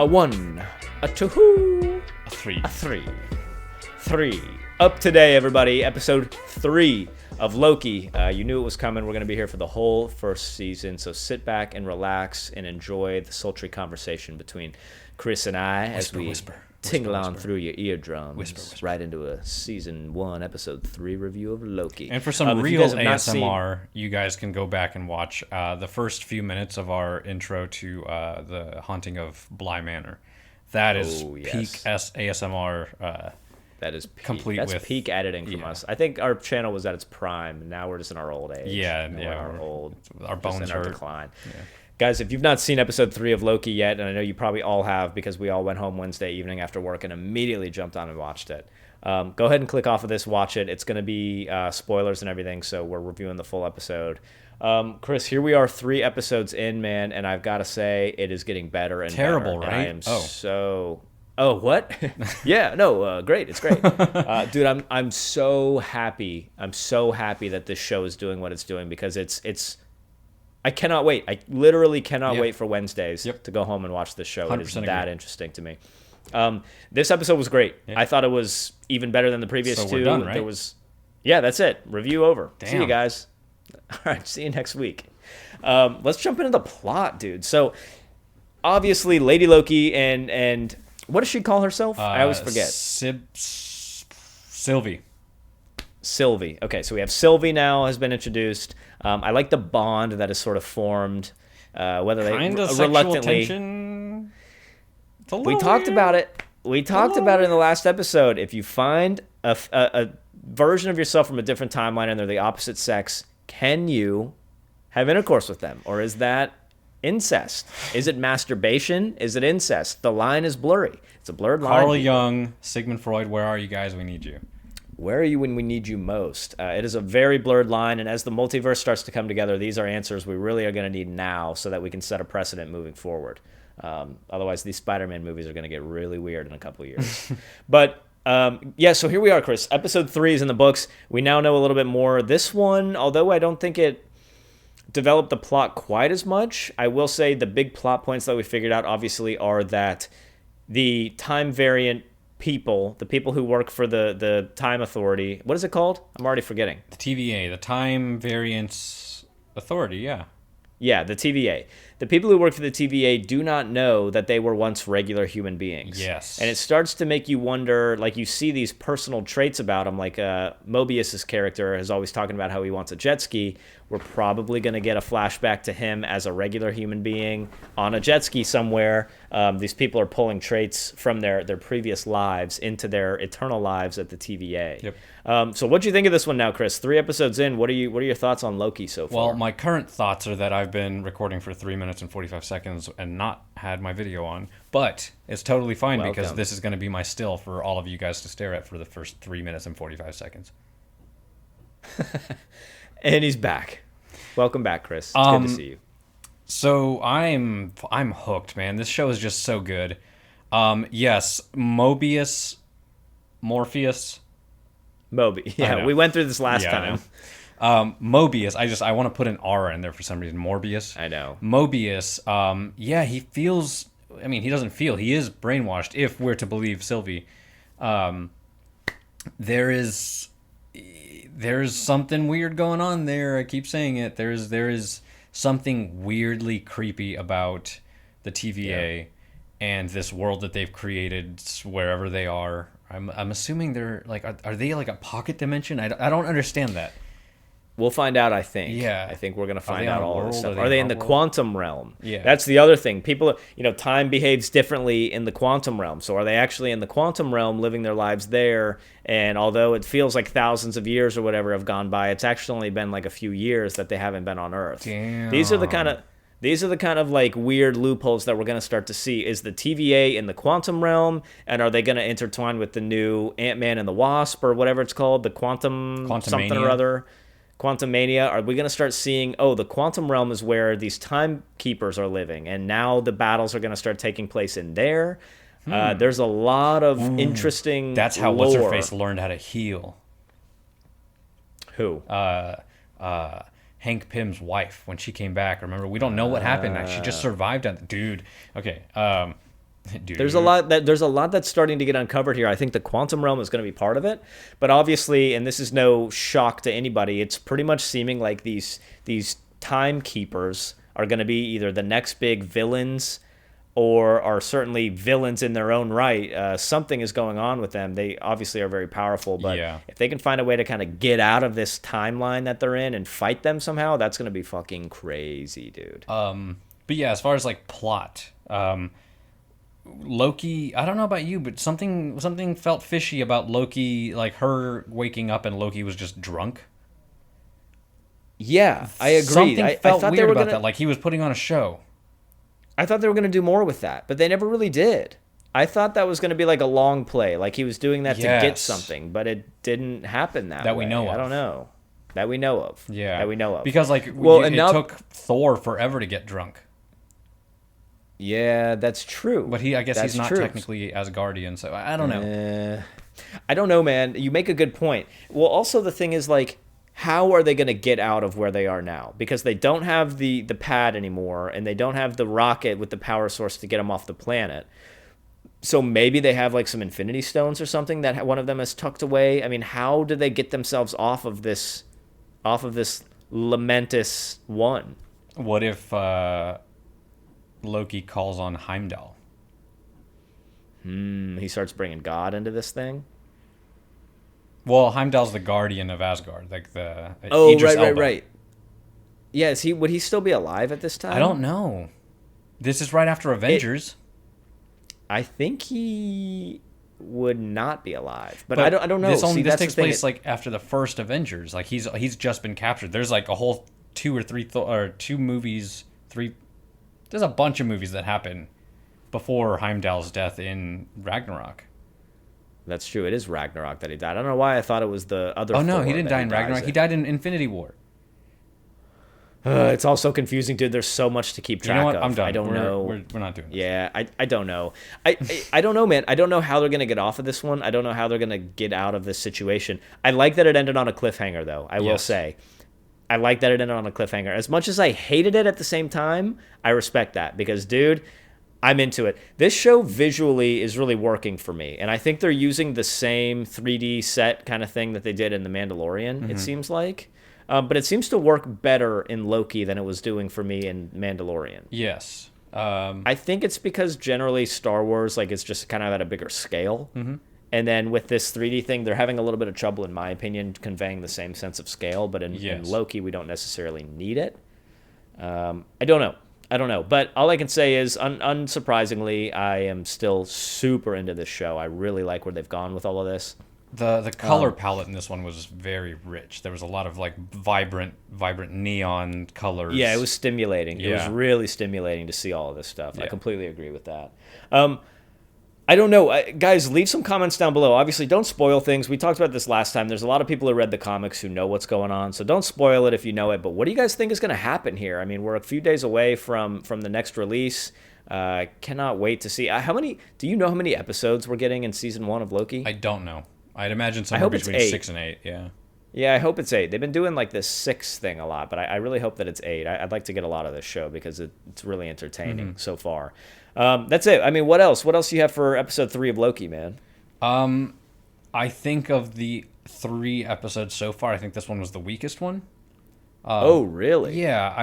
A 1, a 2, A 3. a 3. 3. Up today, everybody. Episode 3 of Loki. You knew it was coming. We're going to be here for the whole first season. So sit back and relax and enjoy the sultry conversation between Chris and I as we tingle on through your eardrums right into a season 1, episode 3 review of Loki. And for some real ASMR, you guys can go back and watch the first few minutes of our intro to the Haunting of Bly Manor. That is peak ASMR. That is peak. Complete That's with peak editing from us. I think our channel was at its prime, and now we're just in our old age. Our bones in our hurt. decline. Yeah. Guys, if you've not seen episode 3 of Loki yet, and I know you probably all have because we all went home Wednesday evening after work and immediately jumped on and watched it, go ahead and click off of this, watch it. It's going to be spoilers and everything, so we're reviewing the full episode. Chris, here we are 3 episodes in, man, and I've got to say it is getting better and terrible, better. right? And I am so... Oh, what? Yeah, no, great. It's great. Dude, I'm so happy. I'm so happy that this show is doing what it's doing because it's I cannot wait. I literally cannot wait for Wednesdays to go home and watch this show. It is that interesting to me. This episode was great. Yeah. I thought it was even better than the previous 2. We're done, right? That's it. Review over. Damn. See you guys. All right, see you next week. Let's jump into the plot, dude. So obviously Lady Loki and what does she call herself? I always forget. Sylvie. Sylvie. Okay, so we have Sylvie now has been introduced. I like the bond that is sort of formed. Whether they reluctantly. Tension. We talked about it. We talked about it in the last episode. If you find a version of yourself from a different timeline and they're the opposite sex, can you have intercourse with them, or is that incest? Is it masturbation? Is it incest? The line is blurry. It's a blurred line. Carl Jung, Sigmund Freud, where are you guys? We need you. Where are you when we need you most? It is a very blurred line, and as the multiverse starts to come together, these are answers we really are going to need now so that we can set a precedent moving forward. Otherwise, these Spider-Man movies are going to get really weird in a couple of years. But, so here we are, Chris. Episode 3 is in the books. We now know a little bit more. This one, although I don't think it developed the plot quite as much, I will say the big plot points that we figured out, obviously, are that the time variant people, the people who work for the Time Authority, what is it called? I'm already forgetting. The TVA, the Time Variance Authority, yeah. Yeah, the TVA. The people who work for the TVA do not know that they were once regular human beings. Yes. And it starts to make you wonder, like you see these personal traits about them, like Mobius's character is always talking about how he wants a jet ski. We're probably going to get a flashback to him as a regular human being on a jet ski somewhere. These people are pulling traits from their previous lives into their eternal lives at the TVA. Yep. So what do you think of this one now, Chris? 3 episodes in, what are your thoughts on Loki so far? Well, my current thoughts are that I've been recording for 3 minutes and 45 seconds and not had my video on, but it's totally fine because this is going to be my still for all of you guys to stare at for the first 3 minutes and 45 seconds. And he's back. Welcome back, Chris. It's good to see you. So I'm hooked, man. This show is just so good. Yes, Morpheus. Yeah, we went through this last time. Mobius. I want to put an R in there for some reason. Morbius. I know. Mobius. He feels. I mean, he doesn't feel. He is brainwashed. If we're to believe Sylvie, there's something weird going on there. I keep saying it. There is something weirdly creepy about the TVA and this world that they've created wherever they are. I'm assuming they're like, are they like a pocket dimension? I don't understand that. We'll find out, I think. Yeah. I think we're going to find out all this stuff. Are they in the quantum realm? Yeah. That's the other thing. People, time behaves differently in the quantum realm. So are they actually in the quantum realm living their lives there? And although it feels like thousands of years or whatever have gone by, it's actually only been like a few years that they haven't been on Earth. Damn. These are the kind of like weird loopholes that we're going to start to see. Is the TVA in the quantum realm, and are they going to intertwine with the new Ant-Man and the Wasp or whatever it's called, the quantum something or other? Quantum Mania, are we going to start seeing, the quantum realm is where these timekeepers are living, and now the battles are going to start taking place in there? There's a lot of interesting That's how lore. What's-Her-Face learned how to heal. Who? Hank Pym's wife when she came back. Remember, we don't know what happened. She just survived. Dude, okay. Dude. There's a lot that's starting to get uncovered here. I think the quantum realm is going to be part of it, but obviously, and this is no shock to anybody, it's pretty much seeming like these timekeepers are going to be either the next big villains or are certainly villains in their own right. Something is going on with them. They obviously are very powerful, but Yeah. if they can find a way to kind of get out of this timeline that they're in and fight them somehow, that's going to be fucking crazy, dude. But yeah, as far as like plot, Loki, I don't know about you, but something felt fishy about Loki, like her waking up and Loki was just drunk. Yeah, I agree. Something I felt thought weird they were about gonna, that, like he was putting on a show. I thought they were going to do more with that, but they never really did. I thought that was going to be like a long play, like he was doing that to get Yes. something, but it didn't happen that That we way. know I of. don't know. That we know of. Yeah, That we know of. because like Well, it enough- took Thor forever to get drunk, Yeah, that's true. but I guess That's he's not true. technically Asgardian, so I don't know. I don't know, man. You make a good point. Well, also the thing is like, how are they going to get out of where they are now? Because they don't have the pad anymore, and they don't have the rocket with the power source to get them off the planet. So maybe they have like some Infinity Stones or something that one of them has tucked away. I mean, how do they get themselves off of this lamentous one? What if Loki calls on Heimdall? He starts bringing God into this thing. Well, Heimdall's the guardian of Asgard, like the Oh, Idris Elba. right. Yeah, would he still be alive at this time? I don't know. This is right after Avengers. I think he would not be alive, but I don't know. This See, this that's takes the thing. place like after the first Avengers. Like he's just been captured. There's like a whole two movies, three. There's a bunch of movies that happen before Heimdall's death in Ragnarok. That's true. It is Ragnarok that he died. I don't know why I thought it was the other. Oh no, Thor he didn't that die in dies Ragnarok. He died in Infinity War. It's all so confusing, dude. There's so much to keep track You know what? of. I'm done. I don't know. We're not doing this. Yeah, I don't know. I don't know, man. I don't know how they're going to get off of this one. I don't know how they're going to get out of this situation. I like that it ended on a cliffhanger, though. I will Yes. say. I like that it ended on a cliffhanger. As much as I hated it at the same time, I respect that because, dude, I'm into it. This show visually is really working for me, and I think they're using the same 3D set kind of thing that they did in The Mandalorian, it seems like. But it seems to work better in Loki than it was doing for me in Mandalorian. Yes. I think it's because generally Star Wars, like, it's just kind of at a bigger scale. Mm-hmm. And then with this 3D thing, they're having a little bit of trouble, in my opinion, conveying the same sense of scale. But in Loki, we don't necessarily need it. I don't know. But all I can say is, unsurprisingly, I am still super into this show. I really like where they've gone with all of this. The color palette in this one was very rich. There was a lot of like vibrant neon colors. Yeah, it was stimulating. Yeah. It was really stimulating to see all of this stuff. I Yeah. completely agree with that. I don't know. Guys, leave some comments down below. Obviously, don't spoil things. We talked about this last time. There's a lot of people who read the comics who know what's going on, so don't spoil it if you know it. But what do you guys think is going to happen here? I mean, we're a few days away from the next release. Cannot wait to see. Do you know how many episodes we're getting in season 1 of Loki? I don't know. I'd imagine somewhere hope it's between 8. 6 and 8. Yeah. Yeah, I hope it's 8. They've been doing like this 6 thing a lot, but I really hope that it's 8. I'd like to get a lot of this show because it's really entertaining so far. That's it. I mean, what else? What else do you have for episode 3 of Loki, man? I think of the 3 episodes so far, I think this one was the weakest one. Oh, really? Yeah,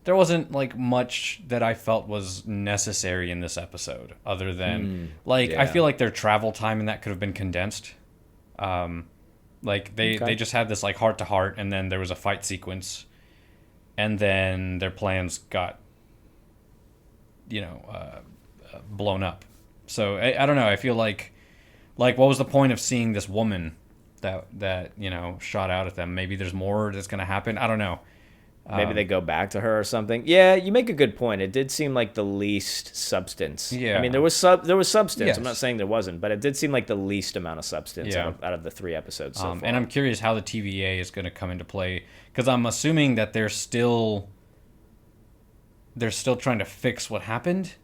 there wasn't like much that I felt was necessary in this episode, other than I yeah. feel like their travel time in that could have been condensed. Like they just had this like heart to heart, and then there was a fight sequence, and then their plans got blown up. So I don't know. I feel like what was the point of seeing this woman that shot out at them? Maybe there's more that's gonna happen. I don't know. Maybe they go back to her or something. Yeah, you make a good point. It did seem like the least substance. Yeah. I mean, there was substance. Yes. I'm not saying there wasn't, but it did seem like the least amount of substance Yeah. out of the 3 episodes so far. And I'm curious how the TVA is going to come into play, because I'm assuming that they're still trying to fix what happened.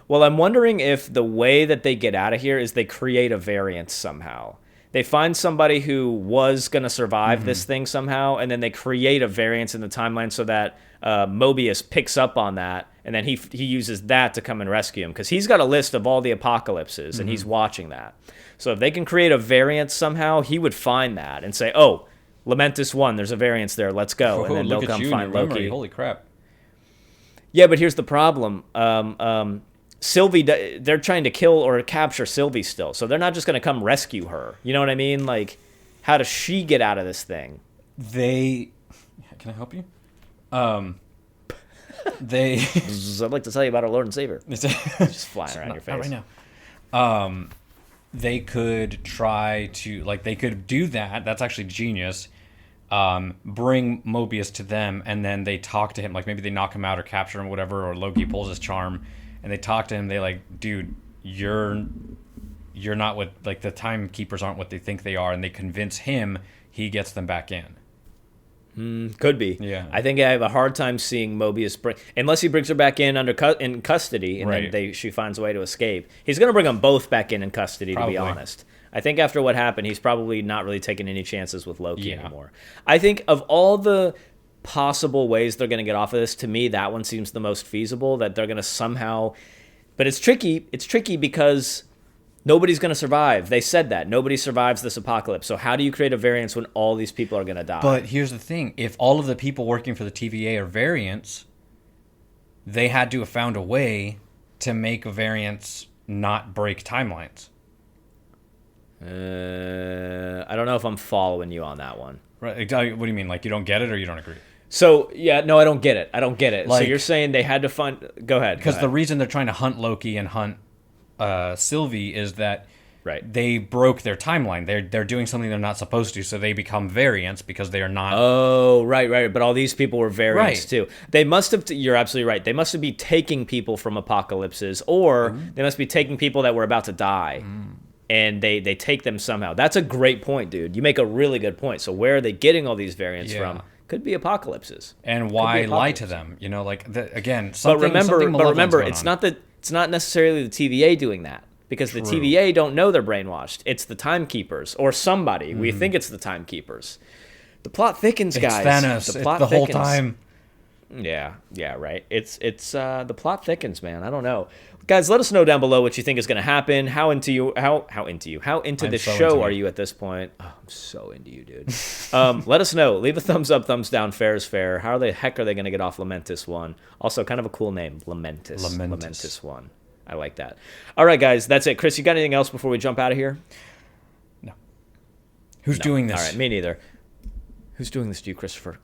Well, I'm wondering if the way that they get out of here is they create a variant somehow. They find somebody who was going to survive this thing somehow, and then they create a variance in the timeline so that Mobius picks up on that, and then he uses that to come and rescue him, because he's got a list of all the apocalypses, and he's watching that. So if they can create a variance somehow, he would find that and say, oh, Lamentis 1, there's a variance there, let's go. And then they'll come find Loki. Holy crap. Yeah, but here's the problem. Sylvie, they're trying to kill or capture Sylvie still, so they're not just going to come rescue her. You know what I mean? Like, how does she get out of this thing? Can I help you? I'd like to tell you about our Lord and Savior. Just flying around your face. Not right now. They could try to, like, they could do that. That's actually genius. Bring Mobius to them, and then they talk to him. Like, maybe they knock him out or capture him, or whatever, or Loki pulls his charm. And they talk to him. They like, dude, you're not what, like, the timekeepers aren't what they think they are. And they convince him. He gets them back in. Could be. Yeah. I think I have a hard time seeing Mobius unless he brings her back in in custody, and then she finds a way to escape. He's going to bring them both back in custody. Probably. To be honest. I think after what happened, he's probably not really taking any chances with Loki anymore. I think of all the possible ways they're going to get off of this, to me that one seems the most feasible, that they're going to somehow, but it's tricky because nobody's going to survive. They said that nobody survives this apocalypse, so how do you create a variance when all these people are going to die? But here's the thing, if all of the people working for the TVA are variants, they had to have found a way to make a variance not break timelines. I don't know if I'm following you on that one. Right? What do you mean? Like, you don't get it, or you don't agree? So, yeah, no, I don't get it. Like, so you're saying they had to find... Go ahead. Because the reason they're trying to hunt Loki and hunt Sylvie is that they broke their timeline. They're doing something they're not supposed to, so they become variants because they are not... Oh, right. But all these people were variants, too. They must have... You're absolutely right. They must be taking people from apocalypses, or they must be taking people that were about to die. And they take them somehow. That's a great point, dude. You make a really good point. So where are they getting all these variants from? Could be apocalypses. And why lie to them? You know, like, again, but remember, it's not necessarily the TVA doing that, because the TVA don't know they're brainwashed. It's the timekeepers or somebody. We think it's the timekeepers. The plot thickens, guys. It's Thanos. The plot thickens. Whole time. Yeah, right. It's the plot thickens, man. I don't know. Guys, let us know down below what you think is going to happen. How into the show are you at this point? Oh, I'm so into you, dude. Let us know. Leave a thumbs up, thumbs down. Fair is fair. How the heck are they going to get off Lamentis 1? Also, kind of a cool name, Lamentis 1. I like that. All right, guys, that's it. Chris, you got anything else before we jump out of here? No. Who's doing this? All right, me neither. Who's doing this to you, Christopher?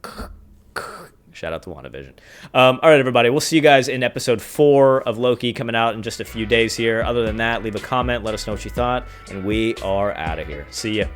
Shout out to WandaVision. All right, everybody. We'll see you guys in episode 4 of Loki coming out in just a few days here. Other than that, leave a comment. Let us know what you thought. And we are out of here. See ya.